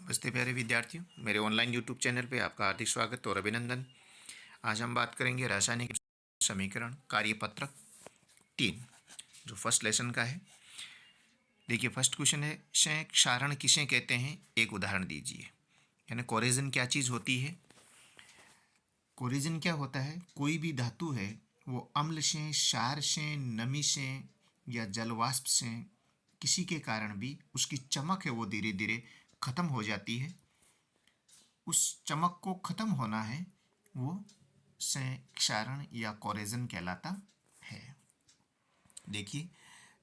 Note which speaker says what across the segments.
Speaker 1: नमस्ते प्यारे विद्यार्थियों, मेरे ऑनलाइन यूट्यूब चैनल पे आपका हार्दिक स्वागत और अभिनंदन। आज हम बात करेंगे रासायनिक समीकरण कार्यपत्रक 3, जो फर्स्ट लेसन का है। देखिए, फर्स्ट क्वेश्चन है, क्षारण किसे कहते हैं, एक उदाहरण दीजिए। यानी कोरेजन क्या चीज़ होती है। कोरेजन क्या होता है, कोई भी धातु है वो अम्ल से, क्षार से, नमी से या जलवाष्प से किसी के कारण भी उसकी चमक है वो धीरे धीरे खत्म हो जाती है। उस चमक को खत्म होना है, वो क्षारण या कोरेजन कहलाता है। देखिए,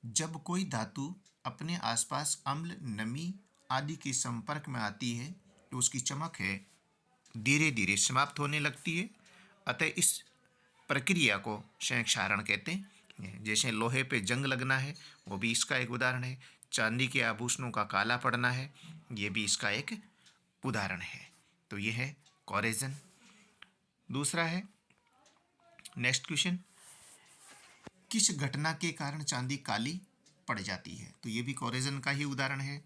Speaker 1: जब कोई धातु अपने आसपास अम्ल, नमी आदि के संपर्क में आती है तो उसकी चमक है धीरे धीरे समाप्त होने लगती है। अतः इस प्रक्रिया को क्षारण कहते हैं। जैसे लोहे पे जंग लगना है, वो भी इसका एक उदाहरण है। चांदी के आभूषणों का काला पड़ना है, ये भी इसका एक उदाहरण है। तो ये है कोरेजन। दूसरा है, नेक्स्ट क्वेश्चन, किस घटना के कारण चांदी काली पड़ जाती है। तो ये भी कोरेजन का ही उदाहरण है।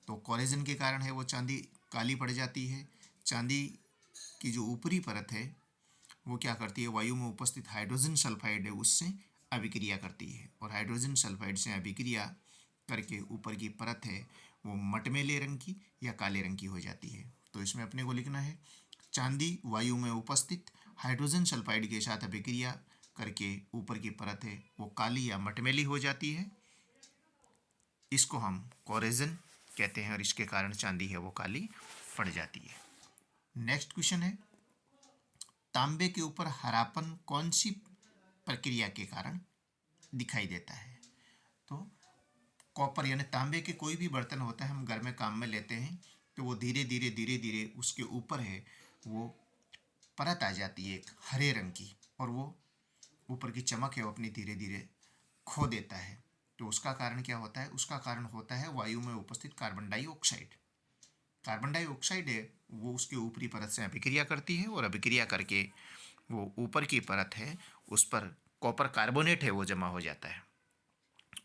Speaker 1: तो कोरेजन के कारण है वो चांदी काली पड़ जाती है। चांदी की जो ऊपरी परत है वो क्या करती है, वायु में उपस्थित हाइड्रोजन सल्फाइड है उससे अभिक्रिया करती है, और हाइड्रोजन सल्फाइड से अभिक्रिया करके ऊपर की परत है वो मटमैले रंग की या काले रंग की हो जाती है। तो इसमें अपने को लिखना है, चांदी वायु में उपस्थित हाइड्रोजन सल्फाइड के साथ अभिक्रिया करके ऊपर की परत है वो काली या मटमैली हो जाती है। इसको हम कोरेजन कहते हैं और इसके कारण चांदी है वो काली पड़ जाती है। नेक्स्ट क्वेश्चन है, तांबे के ऊपर हरापन कौन सी प्रक्रिया के कारण दिखाई देता है। तो कॉपर यानी तांबे के कोई भी बर्तन होता है हम घर में काम में लेते हैं तो वो धीरे धीरे उसके ऊपर है वो परत आ जाती है एक हरे रंग की, और वो ऊपर की चमक है वो अपनी धीरे धीरे खो देता है। तो उसका कारण क्या होता है, उसका कारण होता है वायु में उपस्थित कार्बन डाइऑक्साइड। कार्बन डाइऑक्साइड है वो उसके ऊपरी परत से अभिक्रिया करती है, और अभिक्रिया करके वो ऊपर की परत है उस पर कॉपर कार्बोनेट है वो जमा हो जाता है,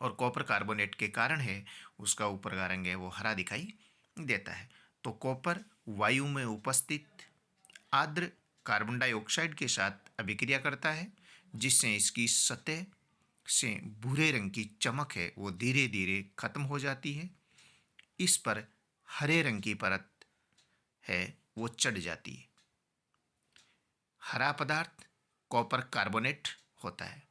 Speaker 1: और कॉपर कार्बोनेट के कारण है उसका ऊपर का रंग है वो हरा दिखाई देता है। तो कॉपर वायु में उपस्थित आर्द्र कार्बन डाइऑक्साइड के साथ अभिक्रिया करता है, जिससे इसकी सतह से भूरे रंग की चमक है वो धीरे धीरे खत्म हो जाती है। इस पर हरे रंग की परत है वो चढ़ जाती है। हरा पदार्थ कॉपर कार्बोनेट होता है।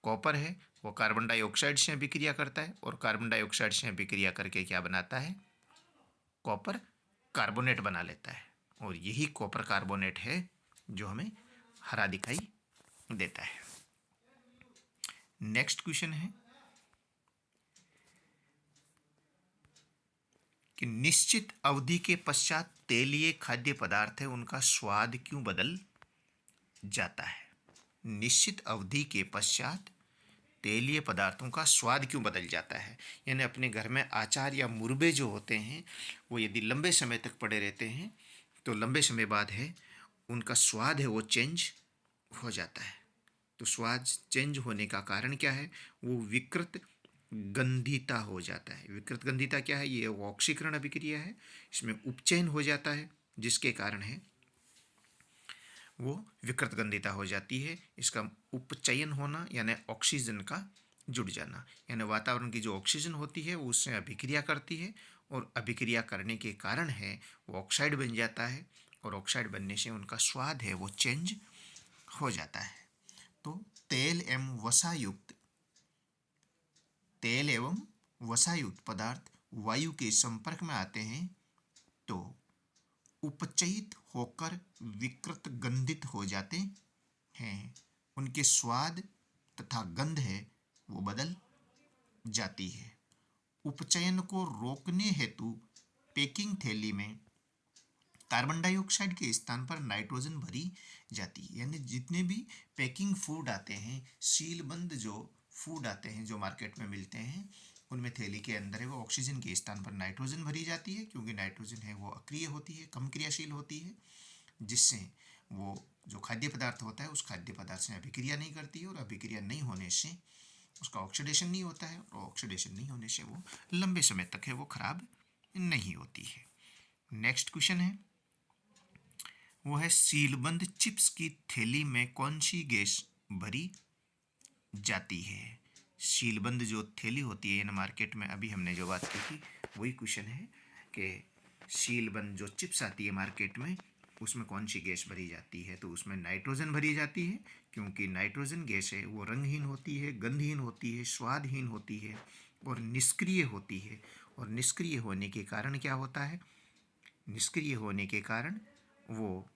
Speaker 1: कॉपर है वो कार्बन डाइऑक्साइड से अभिक्रिया करता है, और कार्बन डाइऑक्साइड से अभिक्रिया करके क्या बनाता है, कॉपर कार्बोनेट बना लेता है, और यही कॉपर कार्बोनेट है जो हमें हरा दिखाई देता है। नेक्स्ट क्वेश्चन है कि निश्चित अवधि के पश्चात तेलीय खाद्य पदार्थ है उनका स्वाद क्यों बदल जाता है। निश्चित अवधि के पश्चात तेलीय पदार्थों का स्वाद क्यों बदल जाता है। यानी अपने घर में अचार या मुरबे जो होते हैं वो यदि लंबे समय तक पड़े रहते हैं तो लंबे समय बाद है उनका स्वाद है वो चेंज हो जाता है। तो स्वाद चेंज होने का कारण क्या है, वो विकृत गंधिता हो जाता है। विकृत गंधिता क्या है, ये ऑक्सीकरण अभिक्रिया है, इसमें उपचयन हो जाता है जिसके कारण है वो विकृत गंधिता हो जाती है। इसका उपचयन होना यानी ऑक्सीजन का जुड़ जाना, यानी वातावरण की जो ऑक्सीजन होती है वो उससे अभिक्रिया करती है, और अभिक्रिया करने के कारण है वो ऑक्साइड बन जाता है, और ऑक्साइड बनने से उनका स्वाद है वो चेंज हो जाता है। तो तेल एवं वसायुक्त पदार्थ वायु के संपर्क में आते हैं तो उपचयित होकर विकृत गंधित हो जाते हैं, उनके स्वाद तथा गंध है वो बदल जाती है। उपचयन को रोकने हेतु पैकिंग थैली में कार्बन डाइऑक्साइड के स्थान पर नाइट्रोजन भरी जाती है। यानी जितने भी पैकिंग फूड आते हैं, सीलबंद जो फूड आते हैं जो मार्केट में मिलते हैं, उनमें थैली के अंदर है वो ऑक्सीजन के स्थान पर नाइट्रोजन भरी जाती है, क्योंकि नाइट्रोजन है वो अक्रिय होती है, कम क्रियाशील होती है, जिससे वो जो खाद्य पदार्थ होता है उस खाद्य पदार्थ से अभिक्रिया नहीं करती है, और अभिक्रिया नहीं होने से उसका ऑक्सीडेशन नहीं होता है, और ऑक्सीडेशन नहीं होने से वो लंबे समय तक है वो खराब नहीं होती है। नेक्स्ट क्वेश्चन है, वो है सीलबंद चिप्स की थैली में कौन सी गैस भरी जाती है। सीलबंद जो थैली होती है ना मार्केट में, अभी हमने जो बात की थी वही क्वेश्चन है कि सीलबंद जो चिप्स आती है मार्केट में उसमें कौन सी गैस भरी जाती है। तो उसमें नाइट्रोजन भरी जाती है, क्योंकि नाइट्रोजन गैस है वो रंगहीन होती है, गंधहीन होती है, स्वादहीन होती है और निष्क्रिय होती है। और निष्क्रिय होने के कारण क्या होता है, निष्क्रिय होने के कारण वो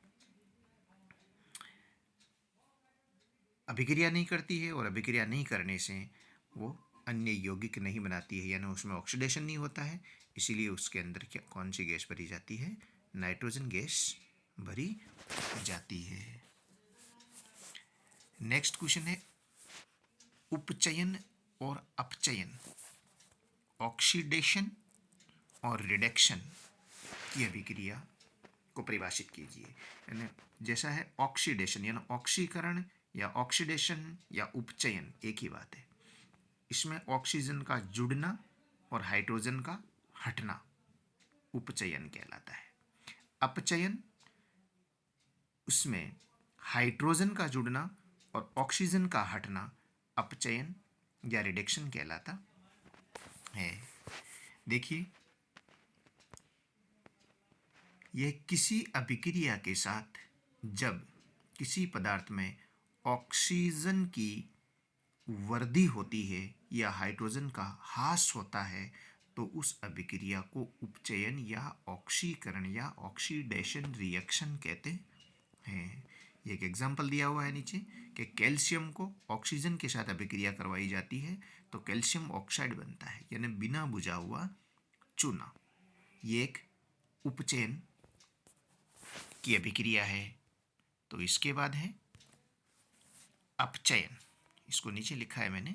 Speaker 1: अभिक्रिया नहीं करती है, और अभिक्रिया नहीं करने से वो अन्य यौगिक नहीं बनाती है, यानी उसमें ऑक्सीडेशन नहीं होता है। इसीलिए उसके अंदर क्या कौन सी गैस भरी जाती है, नाइट्रोजन गैस भरी जाती है। नेक्स्ट क्वेश्चन है, उपचयन और अपचयन, ऑक्सीडेशन और रिडक्शन की अभिक्रिया को परिभाषित कीजिए। यानी जैसा है ऑक्सीडेशन यानी ऑक्सीकरण या ऑक्सीडेशन या उपचयन एक ही बात है। इसमें ऑक्सीजन का जुड़ना और हाइड्रोजन का हटना उपचयन कहलाता है। अपचयन, उसमें हाइड्रोजन का जुड़ना और ऑक्सीजन का हटना अपचयन या रिडक्शन कहलाता है। देखिए, यह किसी अभिक्रिया के साथ जब किसी पदार्थ में ऑक्सीजन की वृद्धि होती है या हाइड्रोजन का ह्रास होता है तो उस अभिक्रिया को उपचयन या ऑक्सीकरण या ऑक्सीडेशन रिएक्शन कहते हैं। एक एग्जाम्पल दिया हुआ है नीचे कि कैल्शियम को ऑक्सीजन के साथ अभिक्रिया करवाई जाती है तो कैल्शियम ऑक्साइड बनता है, यानी बिना बुझा हुआ चूना। ये एक उपचयन की अभिक्रिया है। तो इसके बाद है अपचयन, इसको नीचे लिखा है मैंने,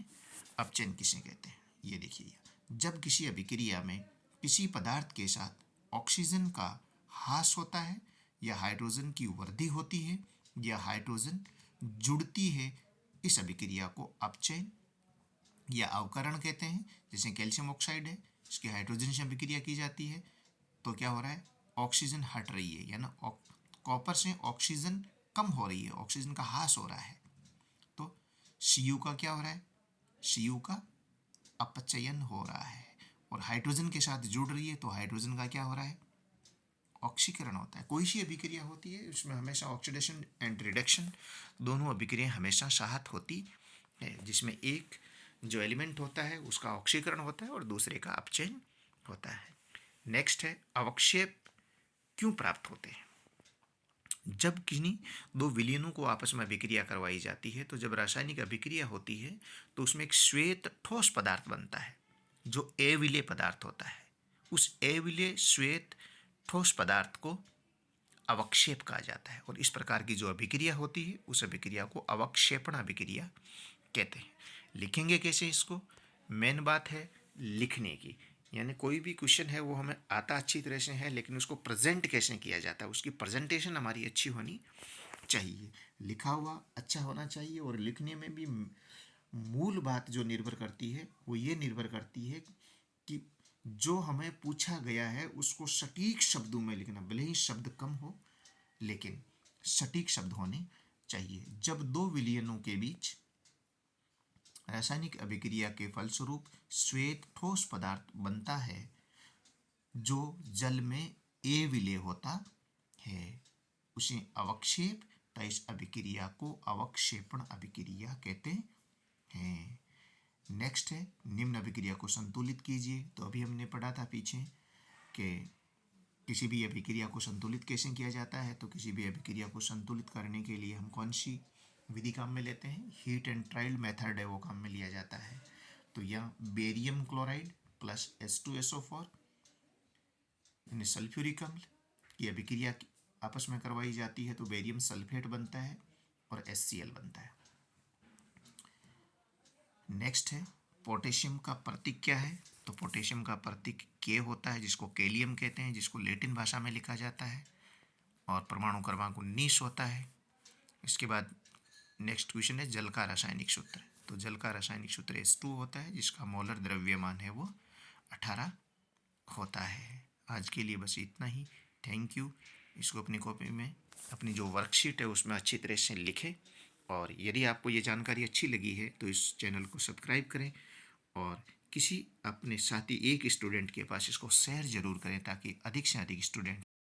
Speaker 1: अपचयन किसे कहते हैं ये देखिए। जब किसी अभिक्रिया में किसी पदार्थ के साथ ऑक्सीजन का ह्रास होता है या हाइड्रोजन की वृद्धि होती है या हाइड्रोजन जुड़ती है, इस अभिक्रिया को अपचयन या अवकरण कहते हैं। जैसे कैल्शियम ऑक्साइड है, इसकी हाइड्रोजन से अभिक्रिया की जाती है तो क्या हो रहा है, ऑक्सीजन हट रही है, यानी कॉपर से ऑक्सीजन कम हो रही है, ऑक्सीजन का ह्रास हो रहा है। तो Cu का क्या हो रहा है, Cu का अपचयन हो रहा है। और हाइड्रोजन के साथ जुड़ रही है तो हाइड्रोजन का क्या हो रहा है, ऑक्सीकरण होता है। कोई सी अभिक्रिया होती है उसमें हमेशा ऑक्सीडेशन एंड रिडक्शन दोनों अभिक्रिया हमेशा साथ होती है, जिसमें एक जो एलिमेंट होता है उसका ऑक्सीकरण होता है और दूसरे का अपचयन होता है। नेक्स्ट है, अवक्षेप क्यों प्राप्त होते हैं। जब किन्हीं दो विलयनों को आपस में अभिक्रिया करवाई जाती है तो जब रासायनिक अभिक्रिया होती है तो उसमें एक श्वेत ठोस पदार्थ बनता है जो अविलेय पदार्थ होता है। उस अविलेय श्वेत ठोस पदार्थ को अवक्षेप कहा जाता है और इस प्रकार की जो अभिक्रिया होती है उस अभिक्रिया को अवक्षेपण अभिक्रिया कहते हैं। लिखेंगे कैसे इसको, मेन बात है लिखने की, यानी कोई भी क्वेश्चन है वो हमें आता अच्छी तरह से है लेकिन उसको प्रेजेंट कैसे किया जाता है उसकी प्रेजेंटेशन हमारी अच्छी होनी चाहिए, लिखा हुआ अच्छा होना चाहिए। और लिखने में भी मूल बात जो निर्भर करती है वो ये निर्भर करती है कि जो हमें पूछा गया है उसको सटीक शब्दों में लिखना, भले ही शब्द कम हो लेकिन सटीक शब्द होने चाहिए। जब दो विलयनों के बीच रासायनिक अभिक्रिया के फलस्वरूप श्वेत ठोस पदार्थ बनता है जो जल में अविलेय होता है, उसे अवक्षेप तथा इस अभिक्रिया को अवक्षेपण अभिक्रिया कहते हैं। नेक्स्ट है, निम्न अभिक्रिया को संतुलित कीजिए। तो अभी हमने पढ़ा था पीछे कि किसी भी अभिक्रिया को संतुलित कैसे किया जाता है। तो किसी भी अभिक्रिया को संतुलित करने के लिए हम कौन सी विधि काम में लेते हैं, हीट एंड ट्रायल मेथड है वो काम में लिया जाता है। तो यह बेरियम क्लोराइड प्लस H2SO4 यानी सल्फ्यूरिक अम्ल की अभिक्रिया आपस में करवाई जाती है तो बेरियम सल्फेट बनता है और HCl बनता है। नेक्स्ट है, पोटेशियम का प्रतीक क्या है। तो पोटेशियम का प्रतीक K होता है जिसको कैलियम कहते हैं, जिसको लैटिन भाषा में लिखा जाता है, और परमाणु क्रमांक 19 होता है। इसके बाद नेक्स्ट क्वेश्चन है जल का रासायनिक सूत्र। तो जल का रासायनिक सूत्र H2 होता है जिसका मोलर द्रव्यमान है वो 18 होता है। आज के लिए बस इतना ही। Thank you. इसको अपनी कॉपी में, अपनी जो वर्कशीट है उसमें अच्छी तरह से लिखें। और यदि आपको ये जानकारी अच्छी लगी है तो इस चैनल को सब्सक्राइब करें और किसी अपने साथी एक स्टूडेंट के पास इसको शेयर ज़रूर करें ताकि अधिक से अधिक स्टूडेंट